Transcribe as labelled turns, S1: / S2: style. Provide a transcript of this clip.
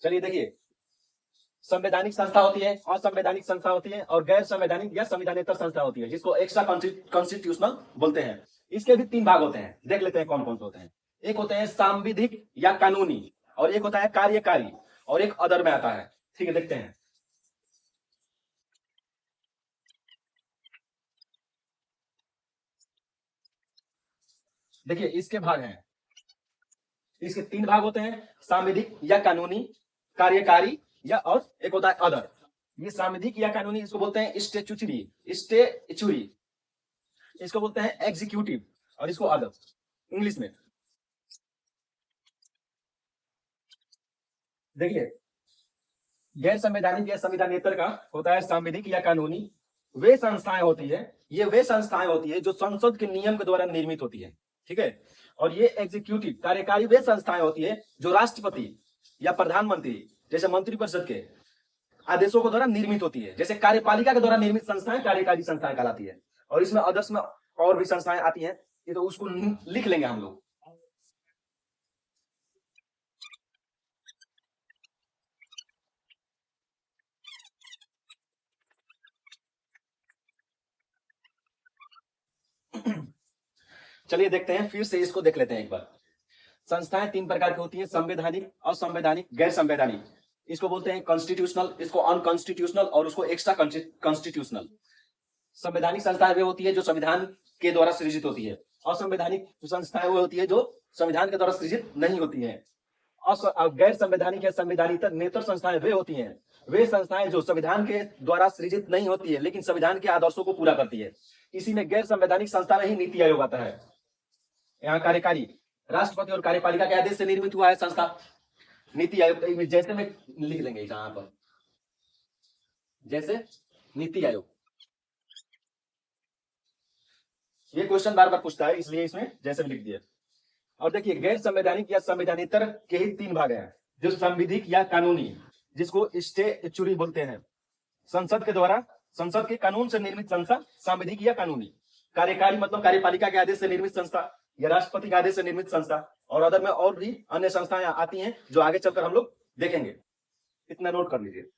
S1: चलिए देखिए, संवैधानिक संस्था होती है, असंवैधानिक संस्था होती है और गैर संवैधानिक या संविधानेतर संस्था होती है, जिसको एक्स्ट्रा कॉन्स्टिट्यूशनल बोलते हैं। इसके भी 3 भाग होते हैं, देख लेते हैं कौन कौन से होते हैं। एक होते हैं सांविधिक या कानूनी, और एक होता है कार्यकारी, और एक अदर में आता है। ठीक है, देखते हैं। देखिए इसके भाग हैं, इसके 3 भाग होते हैं, सांविधिक या कानूनी, कार्यकारी या और एक होता है अदर। ये सांविधिक या कानूनी इसको बोलते हैं स्टेचुरी, इसको बोलते हैं एग्जीक्यूटिव, और इसको अदर इंग्लिश में। देखिए, गैर संवैधानिक या संविधानेतर का होता है सांविधिक या कानूनी। वे संस्थाएं होती है, ये वे संस्थाएं होती है जो संसद के नियम के द्वारा निर्मित होती है। ठीक है, और ये एग्जीक्यूटिव कार्यकारी वे संस्थाएं होती है जो राष्ट्रपति या प्रधानमंत्री जैसे मंत्रिपरिषद के आदेशों के द्वारा निर्मित होती है। जैसे कार्यपालिका के द्वारा निर्मित संस्थाएं कार्यकारी संस्थाएं कहलाती है, और इसमें अदर्स में और भी संस्थाएं आती हैं, ये तो उसको लिख लेंगे हम लोग। चलिए देखते हैं, फिर से इसको देख लेते हैं एक बार। संस्थाएं 3 प्रकार की होती हैं, संवैधानिक, असंवैधानिक, गैर संवैधानिक। इसको बोलते हैं कॉन्स्टिट्यूशनल, इसको अनकॉन्स्टिट्यूशनल, और उसको एक्स्ट्रा कॉन्स्टिट्यूशनल। संवैधानिक संस्थाएं वे होती है जो संविधान के द्वारा सृजित होती है। असंवैधानिक संस्थाएं वो होती है जो संविधान के द्वारा सृजित नहीं होती है। गैर संवैधानिक या संविधानेतर संस्थाएं वे होती हैं, वे संस्थाएं जो संविधान के द्वारा सृजित नहीं होती है लेकिन संविधान के आदर्शों को पूरा करती है। इसी में गैर संवैधानिक संस्था में ही नीति आयोग आता है। यहाँ कार्यकारी राष्ट्रपति और कार्यपालिका के आदेश से निर्मित हुआ है संस्था नीति आयोग। जैसे में लिख लेंगे यहाँ पर, जैसे नीति आयोग। ये क्वेश्चन बार बार पूछता है, इसलिए इसमें जैसे लिख दिया। और देखिए, गैर संवैधानिक या संवैधानेतर के ही 3 भाग हैं, जो सांविधिक या कानूनी, जिसको स्टेचुरी बोलते हैं, संसद के द्वारा, संसद के कानून से निर्मित संस्था सांविधिक या कानूनी। कार्यकारी मतलब कार्यपालिका के आदेश से निर्मित संस्था या राष्ट्रपति के आदेश से निर्मित संस्था, और अदर में और भी अन्य संस्थाएं आती हैं जो आगे चलकर हम लोग देखेंगे। इतना नोट कर लीजिए।